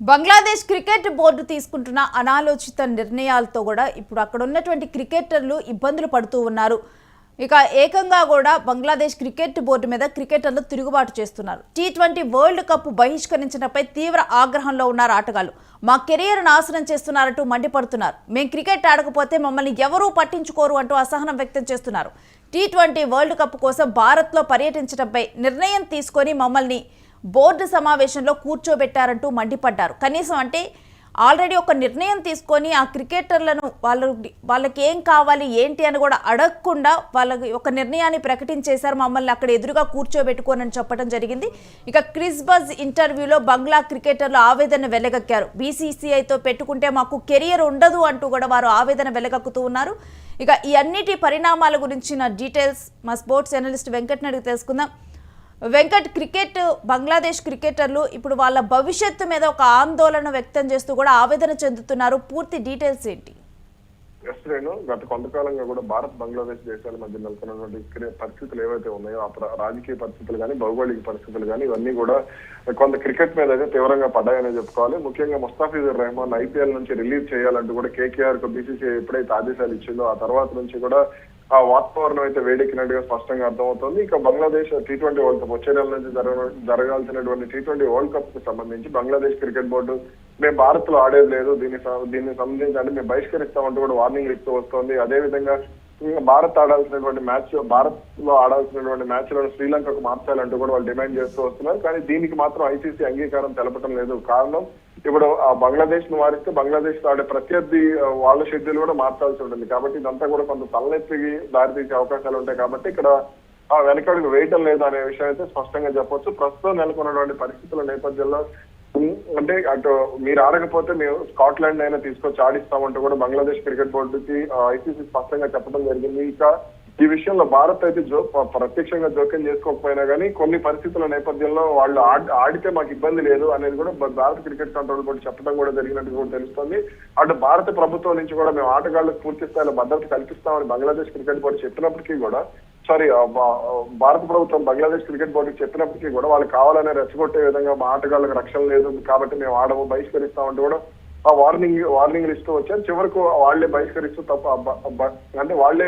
Bangladesh cricket board తీసుకుంటున్న అనాలోచిత నిర్ణయాలతో కూడా ఇప్పుడు అక్కడ ఉన్నటువంటి క్రికెటర్లు ఇబ్బందులు పడుతూ ఉన్నారు. ఇక ఏకంగా కూడా బంగ్లాదేశ్ క్రికెట్ బోర్డు మీద క్రికెటర్లు తిరుగుబాటు చేస్తున్నారు. T20 వరల్డ్ కప్ బహిష్కరించడంపై తీవ్ర ఆగ్రహంలో ఉన్నారు ఆటగాళ్లు. మా కెరీర్ నాశనం చేస్తున్నారంటూ మండిపడుతున్నారు. మేం క్రికెట్ ఆడకపోతే మమ్మల్ని ఎవరూ పట్టించుకోరు అంటూ అసహనం వ్యక్తం చేస్తున్నారు. T20 వరల్డ్ కప్ కోసం భారత్లో పర్యటించడంపై నిర్ణయం తీసుకొని మమ్మల్ని బోర్డు సమావేశంలో కూర్చోబెట్టారంటూ మండిపడ్డారు. కనీసం అంటే ఆల్రెడీ ఒక నిర్ణయం తీసుకొని ఆ క్రికెటర్లను వాళ్ళకి ఏం కావాలి ఏంటి అని కూడా అడగకుండా వాళ్ళకి ఒక నిర్ణయాన్ని ప్రకటించేశారు. మమ్మల్ని అక్కడ ఎదురుగా కూర్చోబెట్టుకోనని చెప్పడం జరిగింది. ఇక క్రిస్ బజ్ ఇంటర్వ్యూలో బంగ్లా క్రికెటర్లు ఆవేదన వెలగక్కారు. BCCIతో పెట్టుకుంటే మాకు కెరియర్ ఉండదు అంటూ కూడా వారు ఆవేదన వెలగక్కుతూ ఉన్నారు. ఇక ఈ అన్నిటి పరిణామాల గురించిన డీటెయిల్స్ మా స్పోర్ట్స్ జర్నలిస్ట్ వెంకట్ని అడిగి తెలుసుకుందాం. వెంకట్, బంగ్లాదేశ్ క్రికెటర్లు ఇప్పుడు వాళ్ళ భవిష్యత్తు మీద ఒక ఆందోళన వ్యక్తం చేస్తూ కూడా ఆవేదన చెందుతున్నారు. పూర్తి డీటెయిల్స్ ఏంటి? గత కొంతకాలంగా కూడా భారత్ బంగ్లాదేశ్ దేశాల మధ్య నెలకొన్నటువంటి పరిస్థితులు ఏవైతే ఉన్నాయో ఆ రాజకీయ పరిస్థితులు కానీ భౌగోళిక పరిస్థితులు కానీ ఇవన్నీ కూడా కొంత క్రికెట్ మీద అయితే తీవ్రంగా పడ్డాయని చెప్పుకోవాలి. ముఖ్యంగా ముస్తాఫిజుర్ రెహమాన్ IPL నుంచి రిలీజ్ చేయాలంటూ కూడా KKR కు BCCI ఎప్పుడైతే ఆదేశాలు ఇచ్చిందో ఆ తర్వాత నుంచి కూడా ఆ వాతావరణం అయితే వేడెక్కినట్టుగా స్పష్టంగా అర్థమవుతుంది. ఇక బంగ్లాదేశ్ T20 వరల్డ్ కప్ వచ్చే నెల నుంచి జరగాల్సినటువంటి T20 వరల్డ్ కప్ కు సంబంధించి బంగ్లాదేశ్ క్రికెట్ బోర్డు మేము భారత్ లో ఆడేది లేదు, దీన్ని సంబంధించి అంటే మేము బహిష్కరిస్తామంటూ కూడా వార్నింగ్ ఇస్తూ వస్తుంది. అదేవిధంగా భారత్ ఆడాల్సినటువంటి భారత్ లో ఆడాల్సినటువంటి మ్యాచ్లను శ్రీలంకకు మార్చాలంటూ కూడా వాళ్ళు డిమాండ్ చేస్తూ వస్తున్నారు. కానీ దీనికి మాత్రం ICC అంగీకారం తెలపడం లేదు. కారణం ఇప్పుడు ఆ బంగ్లాదేశ్ ను మారిస్తే బంగ్లాదేశ్ తో ఆడే ప్రత్యర్థి వాళ్ళ షెడ్యూల్ కూడా మార్చాల్సి ఉంటుంది. కాబట్టి ఇదంతా కూడా కొంత తలనొప్పికి దారితీసే అవకాశాలు ఉంటాయి. కాబట్టి ఇక్కడ వెనకడుగు వేయటం లేదు అనే విషయం అయితే స్పష్టంగా చెప్పొచ్చు. ప్రస్తుతం నెలకొన్నటువంటి పరిస్థితుల నేపథ్యంలో అంటే అటు మీరు ఆడకపోతే మేము స్కాట్లాండ్ అయినా తీసుకొచ్చి ఆడిస్తామంటూ కూడా బంగ్లాదేశ్ క్రికెట్ బోర్డుకి ICC స్పష్టంగా చెప్పడం జరిగింది. ఇక ఈ విషయంలో భారత్ అయితే ప్రత్యక్షంగా జోక్యం చేసుకోకపోయినా కానీ కొన్ని పరిస్థితుల నేపథ్యంలో వాళ్ళు ఆడితే మాకు ఇబ్బంది లేదు అనేది కూడా భారత క్రికెట్ కంట్రోల్ బోర్డు చెప్పడం కూడా జరిగినట్టు కూడా తెలుస్తుంది. అటు భారత ప్రభుత్వం నుంచి కూడా మేము ఆటగాళ్లకు పూర్తి స్థాయిలో భద్రత కల్పిస్తామని బంగ్లాదేశ్ క్రికెట్ బోర్డు చెప్పినప్పటికీ కూడా భారత ప్రభుత్వం బంగ్లాదేశ్ క్రికెట్ బోర్డుకి చెప్పినప్పటికీ కూడా వాళ్ళు కావాలనే రెచ్చగొట్టే విధంగా మా ఆటగాళ్ళకి రక్షణ లేదు కాబట్టి మేము ఆడము, బహిష్కరిస్తామంటూ కూడా ఆ వార్నింగ్లు ఇస్తూ వచ్చారు. చివరకు వాళ్లే బహిష్కరిస్తూ అంటే వాళ్లే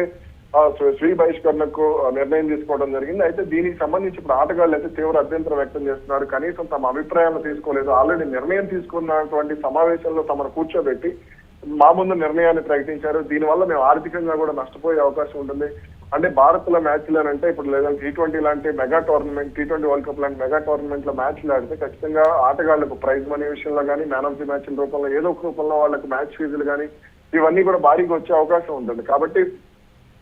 స్వీయ బహిష్కరణకు నిర్ణయం తీసుకోవడం జరిగింది. అయితే దీనికి సంబంధించి ఇప్పుడు ఆటగాళ్ళు అయితే తీవ్ర అభ్యంతరం వ్యక్తం చేస్తున్నారు. కనీసం తమ అభిప్రాయాలను తీసుకోలేదు. ఆల్రెడీ నిర్ణయం తీసుకున్నటువంటి సమావేశంలో తమను కూర్చోబెట్టి మా ముందు నిర్ణయాన్ని ప్రకటించారు. దీనివల్ల మేము ఆర్థికంగా కూడా నష్టపోయే అవకాశం ఉంటుంది. అంటే భారత్ లో మ్యాచ్లు అని అంటే ఇప్పుడు లేదంటే T20 లాంటి mega tournament, T20 world cup లాంటి మెగా టోర్నమెంట్ లో మ్యాచ్లు ఆడితే ఖచ్చితంగా ఆటగాళ్లకు ప్రైజ్ మనీ విషయంలో కానీ మ్యాన్ ఆఫ్ ది మ్యాచ్ రూపంలో ఏదో ఒక రూపంలో వాళ్ళకి మ్యాచ్ ఫీజులు కానీ ఇవన్నీ కూడా భారీగా వచ్చే అవకాశం ఉంటుంది. కాబట్టి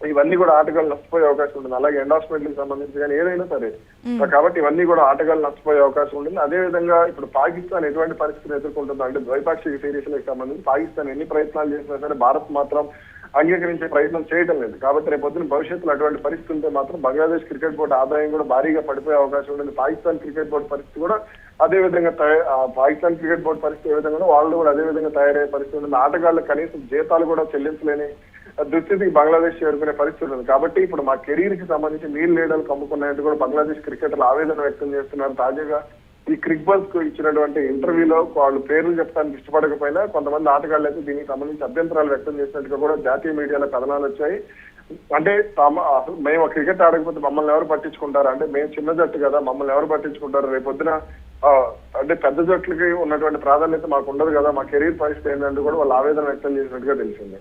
ఇవన్నీ కూడా ఆటగాళ్ళు నష్టపోయే అవకాశం ఉంటుంది. అలాగే ఎండార్స్మెంట్లకు సంబంధించి కానీ ఏదైనా సరే కాబట్టి ఇవన్నీ కూడా ఆటగాళ్ళు నష్టపోయే అవకాశం ఉంటుంది. అదే విధంగా ఇప్పుడు పాకిస్తాన్ ఎటువంటి పరిస్థితిని ఎదుర్కొంటుందో అంటే ద్వైపాక్షిక సిరీస్లకు సంబంధించి పాకిస్తాన్ ఎన్ని ప్రయత్నాలు చేసినా సరే భారత్ మాత్రం అంగీకరించే ప్రయత్నం చేయడం లేదు. కాబట్టి రేపు పొద్దున భవిష్యత్తులో అటువంటి పరిస్థితి ఉంటే మాత్రం బంగ్లాదేశ్ క్రికెట్ బోర్డు ఆదాయం కూడా భారీగా పడిపోయే అవకాశం ఉంటుంది. పాకిస్తాన్ క్రికెట్ బోర్డు పరిస్థితి కూడా అదే విధంగా పాకిస్తాన్ క్రికెట్ బోర్డు పరిస్థితి ఏ విధంగా వాళ్ళు కూడా అదే విధంగా తయారయ్యే పరిస్థితి ఉంటుంది. ఆటగాళ్ళకి కనీసం జీతాలు కూడా చెల్లించలేని దుస్థితికి బంగ్లాదేశ్ చేరుకునే పరిస్థితి ఉంది. కాబట్టి ఇప్పుడు మా కెరీర్ కి సంబంధించి మీల్ లీడర్లు కమ్ముకున్నట్టు కూడా బంగ్లాదేశ్ క్రికెటర్లు ఆవేదన వ్యక్తం చేస్తున్నారు. తాజాగా ఈ క్రిక్ బజ్ కు ఇచ్చినటువంటి ఇంటర్వ్యూలో వాళ్ళు పేర్లు చెప్పడానికి ఇష్టపడకపోయినా కొంతమంది ఆటగాళ్ళు అయితే దీనికి సంబంధించి అభ్యంతరాలు వ్యక్తం చేసినట్టుగా కూడా జాతీయ మీడియాలో కథనాలు వచ్చాయి. అంటే మేము క్రికెట్ ఆడకపోతే మమ్మల్ని ఎవరు పట్టించుకుంటారు, అంటే మేము చిన్న జట్టు కదా మమ్మల్ని ఎవరు పట్టించుకుంటారు, రేపొద్దున అంటే పెద్ద జట్లకి ఉన్నటువంటి ప్రాధాన్యత మాకు ఉండదు కదా, మా కెరీర్ పరిస్థితి ఏంటంటే కూడా వాళ్ళు ఆవేదన వ్యక్తం చేసినట్టుగా తెలిసింది.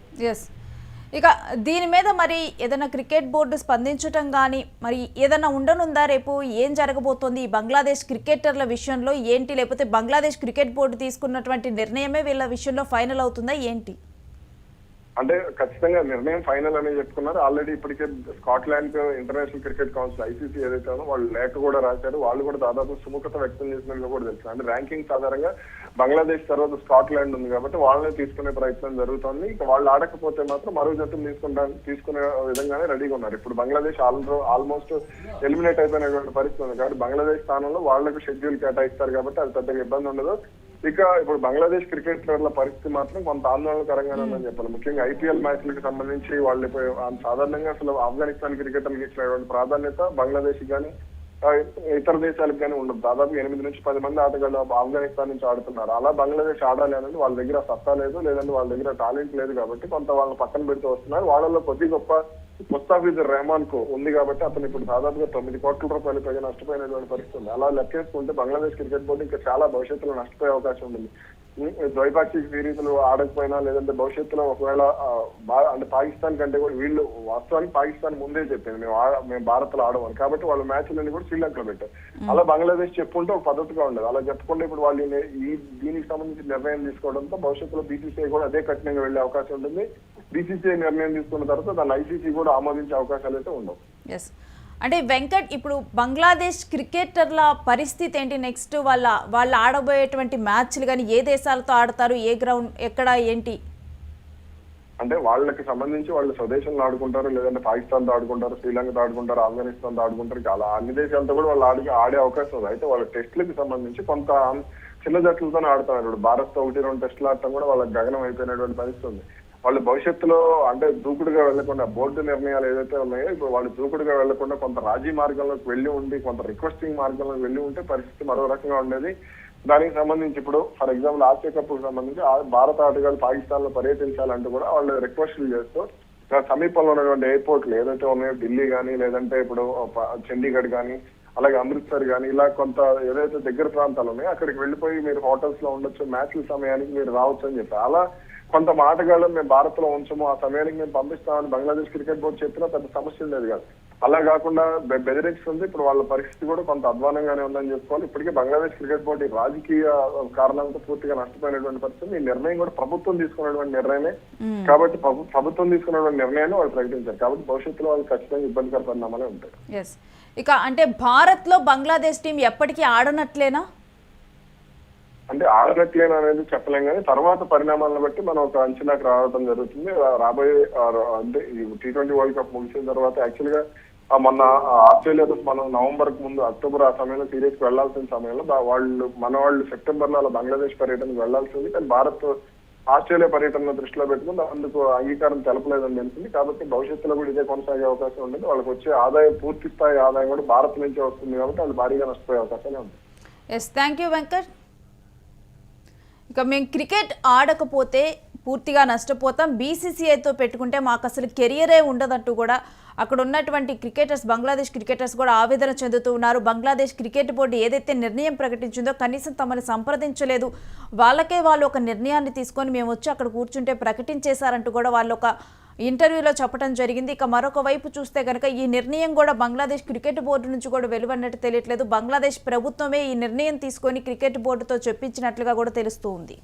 ఇక దీని మీద మరి ఏదైనా క్రికెట్ బోర్డు స్పందించటం కానీ మరి ఏదైనా ఉండనుందా? రేపు ఏం జరగబోతోంది ఈ బంగ్లాదేశ్ క్రికెటర్ల విషయంలో ఏంటి? లేకపోతే బంగ్లాదేశ్ క్రికెట్ బోర్డు తీసుకున్నటువంటి నిర్ణయమే వీళ్ళ విషయంలో ఫైనల్ అవుతుందా ఏంటి? అంటే ఖచ్చితంగా నిర్ణయం ఫైనల్ అని చెప్పుకున్నారు. ఆల్రెడీ ఇప్పటికే Scotland international cricket council ICC ఏదైతే ఉందో వాళ్ళు లేఖ కూడా రాశారు. వాళ్ళు కూడా దాదాపు సుముఖత వ్యక్తం చేసినట్టు కూడా తెలుసు. అంటే ర్యాంకింగ్స్ ఆధారంగా బంగ్లాదేశ్ తర్వాత స్కాట్లాండ్ ఉంది కాబట్టి వాళ్ళని తీసుకునే ప్రయత్నం జరుగుతుంది. ఇక వాళ్ళు ఆడకపోతే మాత్రం మరో జట్టును తీసుకునే విధంగానే రెడీగా ఉన్నారు. ఇప్పుడు బంగ్లాదేశ్ ఆల్మోస్ట్ ఎలిమినేట్ అయిపోయినటువంటి పరిస్థితి ఉంది కాబట్టి బంగ్లాదేశ్ స్థానంలో వాళ్లకు షెడ్యూల్ కేటాయిస్తారు కాబట్టి అది పెద్దగా ఇబ్బంది ఉండదు. ఇక ఇప్పుడు బంగ్లాదేశ్ క్రికెటర్ల పరిస్థితి మాత్రం కొంత ఆందోళనకరంగానే ఉందని చెప్పాలి. ముఖ్యంగా IPL మ్యాచ్లకు సంబంధించి వాళ్ళు సాధారణంగా అసలు ఆఫ్ఘనిస్తాన్ క్రికెటర్లకు ఇచ్చినటువంటి ప్రాధాన్యత బంగ్లాదేశ్ కానీ ఇతర దేశాలకు కానీ ఉండదు. దాదాపు 8 నుంచి 10 మంది ఆటగాళ్ళు ఆఫ్ఘనిస్తాన్ నుంచి ఆడుతున్నారు. అలా బంగ్లాదేశ్ ఆడాలి అనేది వాళ్ళ దగ్గర సత్తా లేదు, లేదంటే వాళ్ళ దగ్గర టాలెంట్ లేదు కాబట్టి కొంత వాళ్ళని పక్కన పెడుతూ వస్తున్నారు. వాళ్ళలో కొద్ది గొప్ప ముస్తాఫిజుర్ రెహమాన్ కు ఉంది కాబట్టి అతను ఇప్పుడు దాదాపుగా 9 కోట్ల రూపాయలు పైగా నష్టపోయినటువంటి పరిస్థితి ఉంది. అలా లెక్కేసుకుంటే బంగ్లాదేశ్ క్రికెట్ బోర్డు ఇంకా చాలా భవిష్యత్తులో నష్టపోయే అవకాశం ఉంది. ద్వైపాక్షిక సిరీస్లు ఆడకపోయినా, లేదంటే భవిష్యత్తులో ఒకవేళ అంటే పాకిస్తాన్ కంటే కూడా వీళ్ళు వాస్తవానికి పాకిస్తాన్ ముందే చెప్పింది మేము భారత్ లో ఆడమని, కాబట్టి వాళ్ళ మ్యాచ్లన్నీ కూడా శ్రీలంకలో పెట్టారు. అలా బంగ్లాదేశ్ చెప్పుకుంటే ఒక పద్ధతిగా ఉండదు. అలా చెప్పకుండా ఇప్పుడు వాళ్ళు దీనికి సంబంధించి నిర్ణయం తీసుకోవడంతో భవిష్యత్తులో బీసీసీఐ కూడా అదే కఠినంగా వెళ్లే అవకాశం ఉంటుంది. బీసీసీఐ నిర్ణయం తీసుకున్న తర్వాత దాన్ని ఐసీసీ కూడా ఆమోదించే అవకాశాలు అయితే ఉండవు. ఎస్, అంటే వెంకట్, ఇప్పుడు బంగ్లాదేశ్ క్రికెటర్ల పరిస్థితి ఏంటి? నెక్స్ట్ వాళ్ళు ఆడబోయేటువంటి మ్యాచ్లు కానీ ఏ దేశాలతో ఆడతారు, ఏ గ్రౌండ్, ఎక్కడ, ఏంటి? అంటే వాళ్ళకి సంబంధించి వాళ్ళు స్వదేశంలో ఆడుకుంటారు, లేదంటే పాకిస్తాన్తో ఆడుకుంటారు, శ్రీలంకతో ఆడుకుంటారు, ఆఫ్ఘనిస్తాన్తో ఆడుకుంటారు. అలా అన్ని దేశాలతో కూడా వాళ్ళు ఆడే అవకాశం ఉంది. అయితే వాళ్ళ టెస్టులకి సంబంధించి కొంత చిన్న జట్లతోనే ఆడుతున్నారు. ఇప్పుడు భారత్ తో 1-2 టెస్టులు ఆడటం కూడా వాళ్ళకి గగనం అయిపోయినటువంటి పరిస్థితి ఉంది. వాళ్ళు భవిష్యత్తులో అంటే దూకుడుగా వెళ్లకుండా బోర్డు నిర్ణయాలు ఏదైతే ఉన్నాయో ఇప్పుడు వాళ్ళు దూకుడుగా వెళ్లకుండా కొంత రాజీ మార్గంలోకి వెళ్లి ఉండి, కొంత రిక్వెస్టింగ్ మార్గంలోకి వెళ్లి ఉంటే పరిస్థితి మరో రకంగా ఉండేది. దానికి సంబంధించి ఇప్పుడు ఫర్ ఎగ్జాంపుల్ ఆసియా కప్ కు సంబంధించి భారత ఆటగాళ్ళు పాకిస్తాన్ లో పర్యటించాలంటూ కూడా వాళ్ళు రిక్వెస్ట్లు చేస్తూ సమీపంలో ఉన్నటువంటి ఎయిర్పోర్ట్లు ఏదైతే ఉన్నాయో ఢిల్లీ కానీ, లేదంటే ఇప్పుడు చండీగఢ్ కానీ, అలాగే అమృత్సర్ కానీ, ఇలా కొంత ఏదైతే దగ్గర ప్రాంతాలు ఉన్నాయో అక్కడికి వెళ్ళిపోయి మీరు హోటల్స్ లో ఉండొచ్చు, మ్యాచ్ల సమయానికి మీరు రావచ్చు అని చెప్పి అలా కొంత ఆటగాళ్ళని మేము భారత్ లో ఉంచము, ఆ సమయానికి మేము పంపిస్తామని బంగ్లాదేశ్ క్రికెట్ బోర్డు చెప్పినా పెద్ద సమస్య లేదు కాదు. అలా కాకుండా బెదిరిస్తుంది. ఇప్పుడు వాళ్ళ పరిస్థితి కూడా కొంత అధ్వానంగానే ఉందని చెప్పుకోవాలి. ఇప్పటికే బంగ్లాదేశ్ క్రికెట్ బోర్డు రాజకీయ కారణాలతో పూర్తిగా నష్టపోయినటువంటి పరిస్థితి. ఈ నిర్ణయం కూడా ప్రభుత్వం తీసుకున్నటువంటి నిర్ణయమే కాబట్టి ప్రభుత్వం తీసుకున్నటువంటి నిర్ణయాన్ని వాళ్ళు ప్రకటించారు. కాబట్టి భవిష్యత్తులో వాళ్ళు ఖచ్చితంగా ఇబ్బందికర పరిణామాలే ఉంటాయి. ఎస్, ఇక అంటే భారత్ లో బంగ్లాదేశ్ టీం ఎప్పటికీ ఆడనట్లేనా? అంటే ఆడనట్లేనా అనేది చెప్పలేం, కానీ తర్వాత పరిణామాలను బట్టి మనం ఒక అంచనాకు రావడం జరుగుతుంది. రాబోయే అంటే ఈ T20 వరల్డ్ కప్ ముగిసిన తర్వాత యాక్చువల్ గా మొన్న ఆస్ట్రేలియాతో మనం నవంబర్ కు ముందు అక్టోబర్ ఆ సమయంలో సిరీస్ కి వెళ్లాల్సిన సమయంలో వాళ్ళు సెప్టెంబర్ లో బంగ్లాదేశ్ పర్యటనకు వెళ్లాల్సింది. కానీ భారత్ ఆస్ట్రేలియా పర్యటన దృష్టిలో పెట్టుకుని అందుకు అంగీకారం తెలపలేదని తెలిసింది. కాబట్టి భవిష్యత్తులో కూడా ఇదే కొనసాగే అవకాశం ఉంటుంది. వాళ్ళకి వచ్చే ఆదాయం, పూర్తి స్థాయి ఆదాయం కూడా భారత్ నుంచే వస్తుంది కాబట్టి వాళ్ళు భారీగా నష్టపోయే అవకాశాలే ఉంది. Yes, thank you Venkat. ఇక మేము క్రికెట్ ఆడకపోతే పూర్తిగా నష్టపోతాం, బీసీసీఐతో పెట్టుకుంటే మాకు అసలు కెరియరే ఉండదంటూ కూడా అక్కడ ఉన్నటువంటి క్రికెటర్స్, బంగ్లాదేశ్ క్రికెటర్స్ కూడా ఆవేదన చెందుతూ ఉన్నారు. బంగ్లాదేశ్ క్రికెట్ బోర్డు ఏదైతే నిర్ణయం ప్రకటించిందో కనీసం తమని సంప్రదించలేదు, వాళ్ళకే వాళ్ళు ఒక నిర్ణయాన్ని తీసుకొని మేము వచ్చి అక్కడ కూర్చుంటే ప్రకటించేశారంటూ కూడా వాళ్ళు ఒక ఇంటర్వ్యూలో చెప్పడం జరిగింది. ఇక మరొక వైపు చూస్తే కనుక ఈ నిర్ణయం కూడా బంగ్లాదేశ్ క్రికెట్ బోర్డు నుంచి కూడా వెలువడినట్టు తెలియట్లేదు. బంగ్లాదేశ్ ప్రభుత్వమే ఈ నిర్ణయం తీసుకొని క్రికెట్ బోర్డుతో చెప్పించినట్లుగా కూడా తెలుస్తూ ఉంది.